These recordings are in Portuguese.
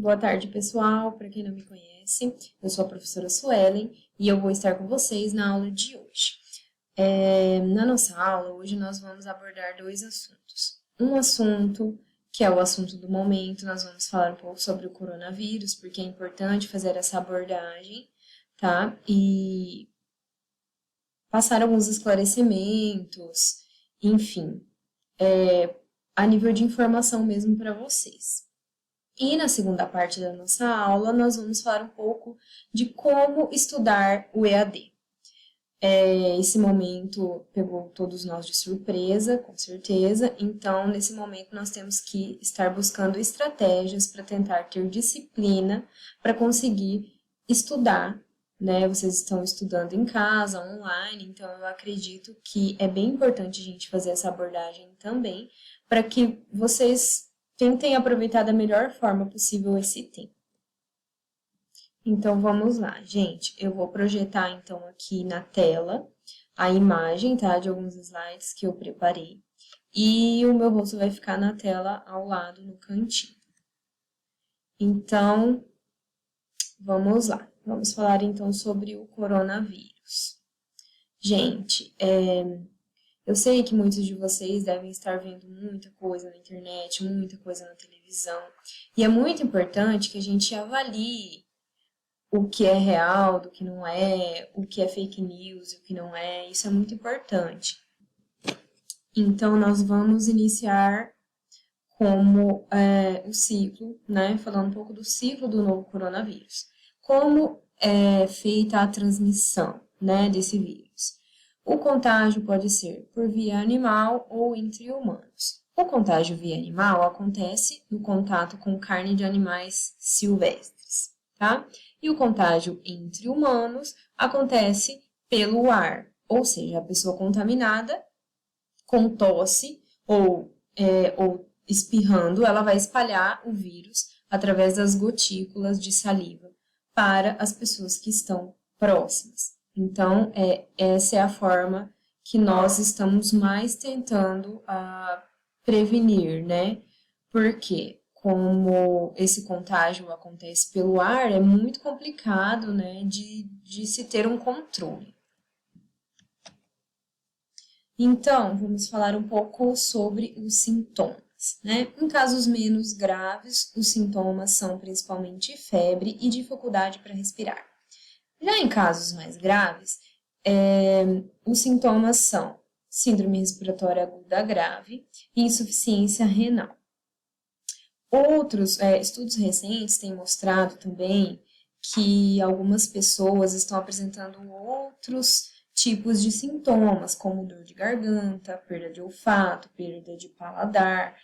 Boa tarde, pessoal. Para quem não me conhece, eu sou a professora Suelen e eu vou estar com vocês na aula de hoje. Na nossa aula, hoje nós vamos abordar dois assuntos. Um assunto, que é o assunto do momento, nós vamos falar um pouco sobre o coronavírus, porque é importante fazer essa abordagem, tá? E passar alguns esclarecimentos, enfim, a nível de informação mesmo para vocês. E na segunda parte da nossa aula, nós vamos falar um pouco de como estudar o EAD. Esse momento pegou todos nós de surpresa, com certeza, então nesse momento nós temos que estar buscando estratégias para tentar ter disciplina para conseguir estudar, né? Vocês estão estudando em casa, online, então eu acredito que é bem importante a gente fazer essa abordagem também, para que vocês tentem aproveitar da melhor forma possível esse tempo. Então, vamos lá, gente. Eu vou projetar, então, aqui na tela a imagem, tá? De alguns slides que eu preparei. E o meu rosto vai ficar na tela ao lado, no cantinho. Então, vamos lá. Vamos falar, então, sobre o coronavírus. Gente, eu sei que muitos de vocês devem estar vendo muita coisa na internet, muita coisa na televisão, e é muito importante que a gente avalie o que é real, do que não é, o que é fake news e o que não é, isso é muito importante. Então, nós vamos iniciar como o ciclo, né, falando um pouco do ciclo do novo coronavírus. Como é feita a transmissão, né, desse vírus? O contágio pode ser por via animal ou entre humanos. O contágio via animal acontece no contato com carne de animais silvestres, tá? E o contágio entre humanos acontece pelo ar, ou seja, a pessoa contaminada com tosse ou espirrando, ela vai espalhar o vírus através das gotículas de saliva para as pessoas que estão próximas. Então, essa é a forma que nós estamos mais tentando prevenir, né? Porque, como esse contágio acontece pelo ar, é muito complicado, né, de se ter um controle. Então, vamos falar um pouco sobre os sintomas, né? Em casos menos graves, os sintomas são principalmente febre e dificuldade para respirar. Já em casos mais graves, os sintomas são síndrome respiratória aguda grave e insuficiência renal. Outros estudos recentes têm mostrado também que algumas pessoas estão apresentando outros tipos de sintomas, como dor de garganta, perda de olfato, perda de paladar,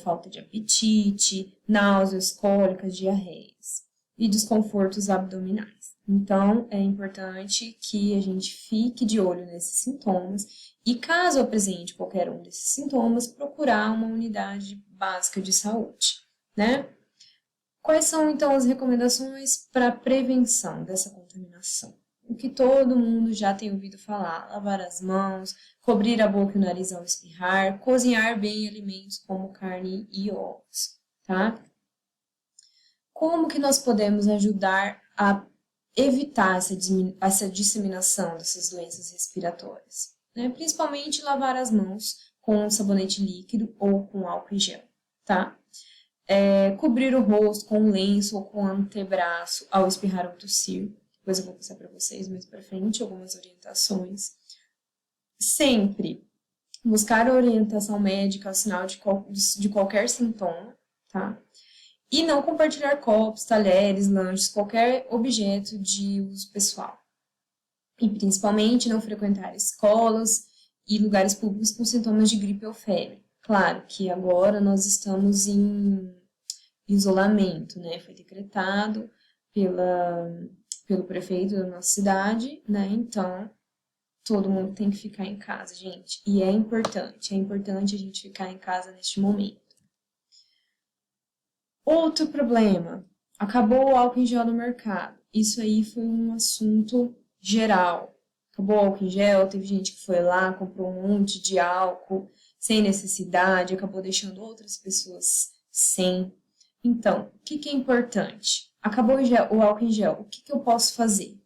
falta de apetite, náuseas, cólicas, diarreias e desconfortos abdominais. Então, é importante que a gente fique de olho nesses sintomas e, caso apresente qualquer um desses sintomas, procurar uma unidade básica de saúde, né? Quais são, então, as recomendações para a prevenção dessa contaminação? O que todo mundo já tem ouvido falar: lavar as mãos, cobrir a boca e o nariz ao espirrar, cozinhar bem alimentos como carne e ovos, tá? Como que nós podemos ajudar a evitar essa disseminação dessas doenças respiratórias, né? Principalmente lavar as mãos com sabonete líquido ou com álcool em gel, tá? Cobrir o rosto com um lenço ou com antebraço ao espirrar ou tossir. Depois eu vou passar para vocês mais para frente algumas orientações. Sempre buscar a orientação médica ao sinal de qualquer sintoma, tá? E não compartilhar copos, talheres, lanches, qualquer objeto de uso pessoal. E principalmente não frequentar escolas e lugares públicos com sintomas de gripe ou febre. Claro que agora nós estamos em isolamento, né? Foi decretado pelo prefeito da nossa cidade, né? Então, todo mundo tem que ficar em casa, gente. E é importante a gente ficar em casa neste momento. Outro problema, acabou o álcool em gel no mercado. Isso aí foi um assunto geral. Acabou o álcool em gel, teve gente que foi lá, comprou um monte de álcool sem necessidade, acabou deixando outras pessoas sem. Então, o que é importante? Acabou o álcool em gel, o que eu posso fazer?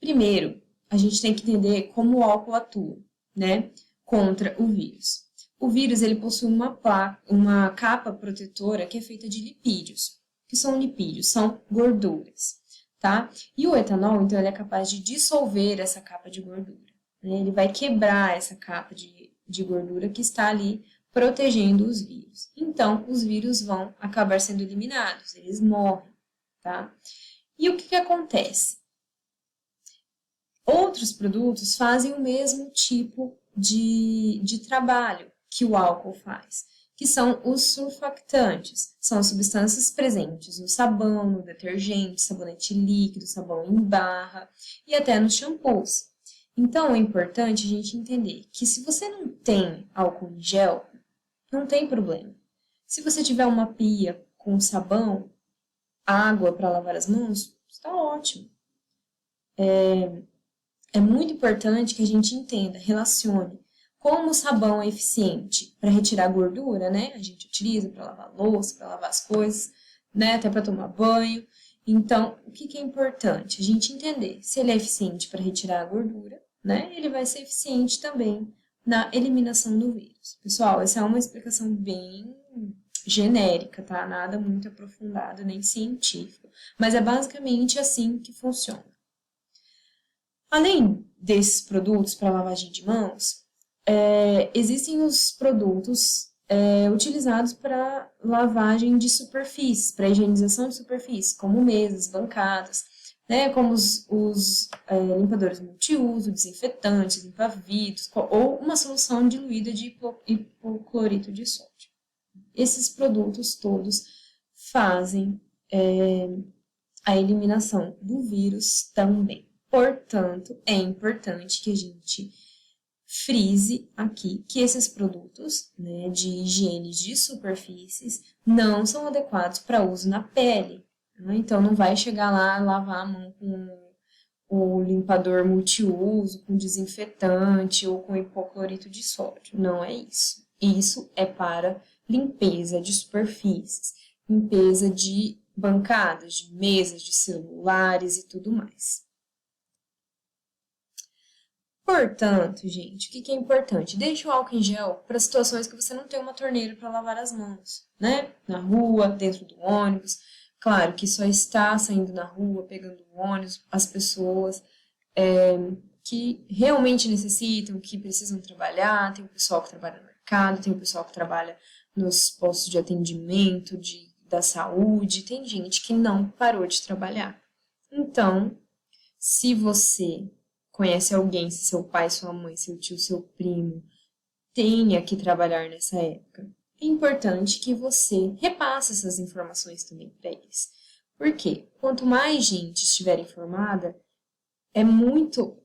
Primeiro, a gente tem que entender como o álcool atua, né, contra o vírus. O vírus, ele possui uma capa protetora que é feita de lipídios. O que são lipídios? São gorduras, tá? E o etanol, então, ele é capaz de dissolver essa capa de gordura, né? Ele vai quebrar essa capa de gordura que está ali protegendo os vírus. Então, os vírus vão acabar sendo eliminados, eles morrem, tá? E o que acontece? Outros produtos fazem o mesmo tipo de trabalho que o álcool faz, que são os surfactantes. São substâncias presentes no sabão, no detergente, sabonete líquido, sabão em barra e até nos shampoos. Então, é importante a gente entender que se você não tem álcool em gel, não tem problema. Se você tiver uma pia com sabão, água para lavar as mãos, está ótimo. É muito importante que a gente entenda, relacione como o sabão é eficiente para retirar gordura, né? A gente utiliza para lavar louça, para lavar as coisas, né? Até para tomar banho. Então, o que é importante? A gente entender se ele é eficiente para retirar a gordura, né? Ele vai ser eficiente também na eliminação do vírus. Pessoal, essa é uma explicação bem genérica, tá? Nada muito aprofundado, nem científico. Mas é basicamente assim que funciona. Além desses produtos para lavagem de mãos, existem os produtos utilizados para lavagem de superfícies, para higienização de superfícies, como mesas, bancadas, né, como os limpadores multiuso, desinfetantes, limpa-vidros, ou uma solução diluída de hipoclorito de sódio. Esses produtos todos fazem a eliminação do vírus também. Portanto, é importante que a gente frise aqui que esses produtos, né, de higiene de superfícies não são adequados para uso na pele. Né? Então, não vai chegar lá e lavar a mão com o limpador multiuso, com desinfetante ou com hipoclorito de sódio. Não é isso. Isso é para limpeza de superfícies, limpeza de bancadas, de mesas, de celulares e tudo mais. Portanto, gente, o que é importante? Deixe o álcool em gel para situações que você não tem uma torneira para lavar as mãos, né? Na rua, dentro do ônibus. Claro que só está saindo na rua, pegando o ônibus, as pessoas que realmente necessitam, que precisam trabalhar. Tem o pessoal que trabalha no mercado, tem o pessoal que trabalha nos postos de atendimento, da saúde. Tem gente que não parou de trabalhar. Então, se você conhece alguém, se seu pai, sua mãe, seu tio, seu primo tenha que trabalhar nessa época, é importante que você repasse essas informações também para eles. Por quê? Quanto mais gente estiver informada, muito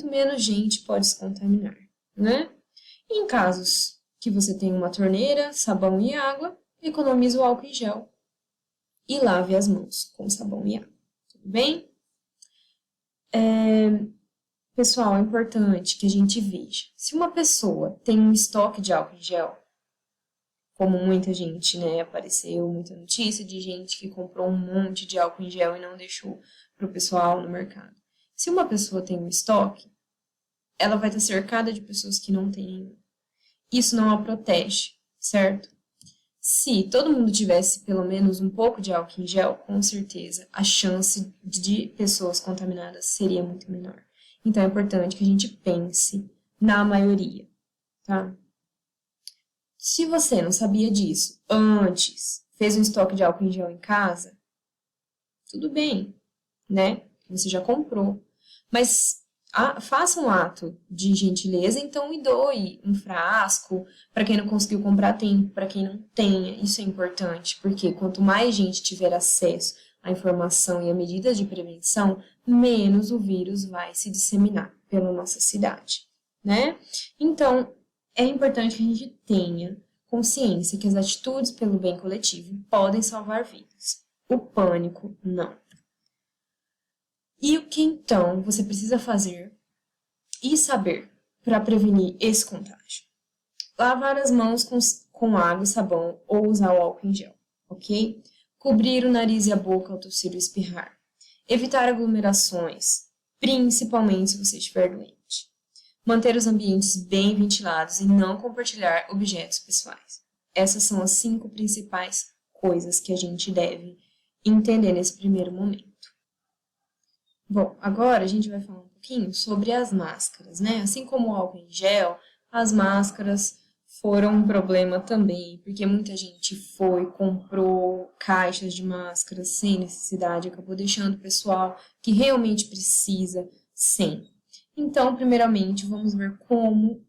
menos gente pode se contaminar, né? E em casos que você tenha uma torneira, sabão e água, economize o álcool em gel e lave as mãos com sabão e água. Tudo bem? Pessoal, é importante que a gente veja. Se uma pessoa tem um estoque de álcool em gel, como muita gente, né, apareceu muita notícia de gente que comprou um monte de álcool em gel e não deixou para o pessoal no mercado. Se uma pessoa tem um estoque, ela vai estar cercada de pessoas que não têm. Isso não a protege, certo? Se todo mundo tivesse pelo menos um pouco de álcool em gel, com certeza a chance de pessoas contaminadas seria muito menor. Então, é importante que a gente pense na maioria, tá? Se você não sabia disso antes, fez um estoque de álcool em gel em casa, tudo bem, né? Você já comprou. Mas faça um ato de gentileza, então, e doe um frasco para quem não conseguiu comprar a tempo, para quem não tenha. Isso é importante, porque quanto mais gente tiver acesso à informação e a medidas de prevenção, menos o vírus vai se disseminar pela nossa cidade, né? Então, é importante que a gente tenha consciência que as atitudes pelo bem coletivo podem salvar vidas. O pânico, não. E o que então você precisa fazer e saber para prevenir esse contágio? Lavar as mãos com água e sabão ou usar o álcool em gel. ok? Cobrir o nariz e a boca ao tossir ou espirrar. Evitar aglomerações, principalmente se você estiver doente. Manter os ambientes bem ventilados e não compartilhar objetos pessoais. Essas são as 5 principais coisas que a gente deve entender nesse primeiro momento. Bom, agora a gente vai falar um pouquinho sobre as máscaras, né? Assim como o álcool em gel, as máscaras foram um problema também, porque muita gente comprou caixas de máscaras sem necessidade, acabou deixando o pessoal que realmente precisa sem. Então, primeiramente, vamos ver como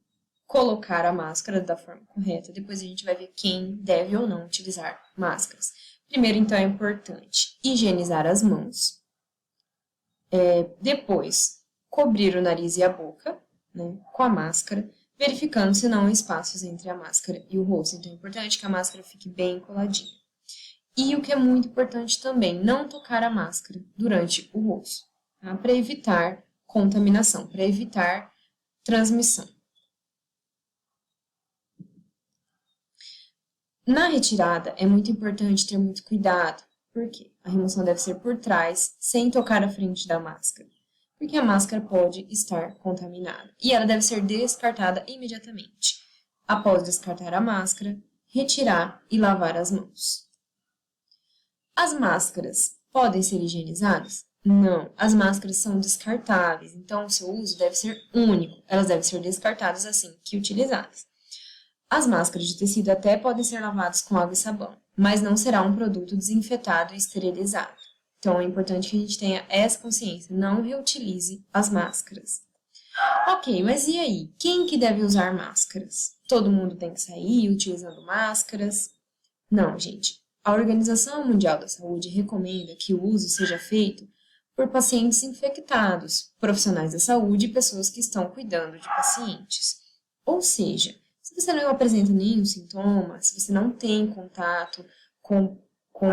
colocar a máscara da forma correta. Depois a gente vai ver quem deve ou não utilizar máscaras. Primeiro, então, é importante higienizar as mãos. Depois, cobrir o nariz e a boca, né, com a máscara, verificando se não há espaços entre a máscara e o rosto. Então, é importante que a máscara fique bem coladinha. E o que é muito importante também, não tocar a máscara durante o rosto, tá? Para evitar contaminação, para evitar transmissão. Na retirada, é muito importante ter muito cuidado, porque a remoção deve ser por trás, sem tocar a frente da máscara, porque a máscara pode estar contaminada e ela deve ser descartada imediatamente. Após descartar a máscara, retirar e lavar as mãos. As máscaras podem ser higienizadas? Não, as máscaras são descartáveis, então o seu uso deve ser único, elas devem ser descartadas assim que utilizadas. As máscaras de tecido até podem ser lavadas com água e sabão, mas não será um produto desinfetado e esterilizado. Então, é importante que a gente tenha essa consciência, não reutilize as máscaras. Ok, mas e aí? Quem que deve usar máscaras? Todo mundo tem que sair utilizando máscaras? Não, gente. A Organização Mundial da Saúde recomenda que o uso seja feito por pacientes infectados, profissionais da saúde e pessoas que estão cuidando de pacientes. Ou seja, se você não apresenta nenhum sintoma, se você não tem contato com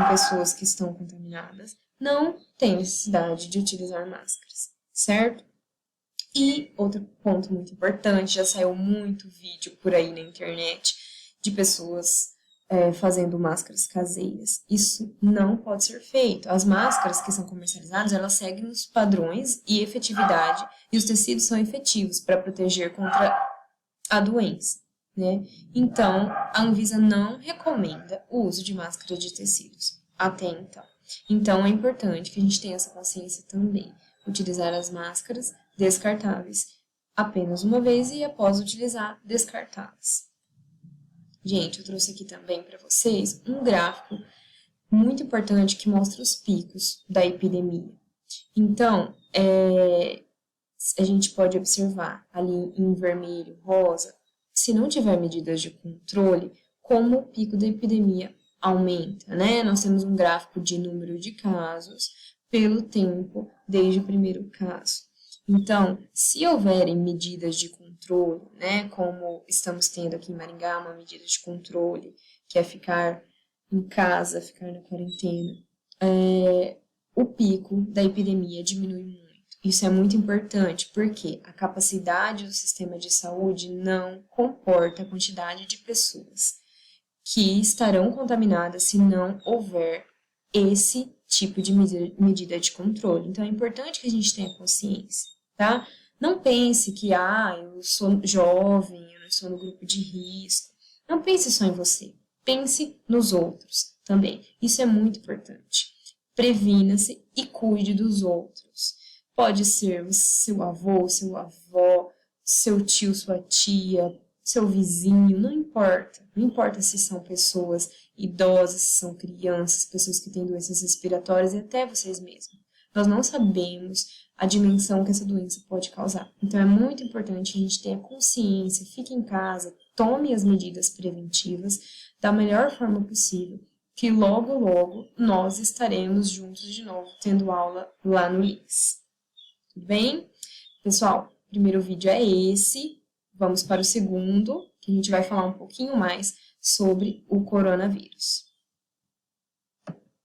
pessoas que estão contaminadas, não tem necessidade de utilizar máscaras, certo? E outro ponto muito importante, já saiu muito vídeo por aí na internet de pessoas fazendo máscaras caseiras. Isso não pode ser feito. As máscaras que são comercializadas, elas seguem os padrões e efetividade, e os tecidos são efetivos para proteger contra a doença, né? Então, a Anvisa não recomenda o uso de máscara de tecidos, até então. Então, é importante que a gente tenha essa consciência também. Utilizar as máscaras descartáveis apenas uma vez e após utilizar, descartá-las. Gente, eu trouxe aqui também para vocês um gráfico muito importante que mostra os picos da epidemia. Então, a gente pode observar ali em vermelho, rosa, se não tiver medidas de controle, como o pico da epidemia aumenta, né? Nós temos um gráfico de número de casos pelo tempo desde o primeiro caso. Então, se houverem medidas de controle, né, como estamos tendo aqui em Maringá, uma medida de controle, que é ficar em casa, ficar na quarentena, o pico da epidemia diminui muito. Isso é muito importante, porque a capacidade do sistema de saúde não comporta a quantidade de pessoas que estarão contaminadas se não houver esse tipo de medida de controle. Então, é importante que a gente tenha consciência, tá? Não pense que, eu sou jovem, eu não estou no grupo de risco. Não pense só em você. Pense nos outros também. Isso é muito importante. Previna-se e cuide dos outros. Pode ser seu avô, sua avó, seu tio, sua tia, seu vizinho, não importa. Não importa se são pessoas idosas, se são crianças, pessoas que têm doenças respiratórias e até vocês mesmos. Nós não sabemos a dimensão que essa doença pode causar. Então, é muito importante a gente ter a consciência, fique em casa, tome as medidas preventivas da melhor forma possível, que logo, logo, nós estaremos juntos de novo, tendo aula lá no LIS. Tudo bem? Pessoal, o primeiro vídeo é esse. Vamos para o segundo, que a gente vai falar um pouquinho mais sobre o coronavírus.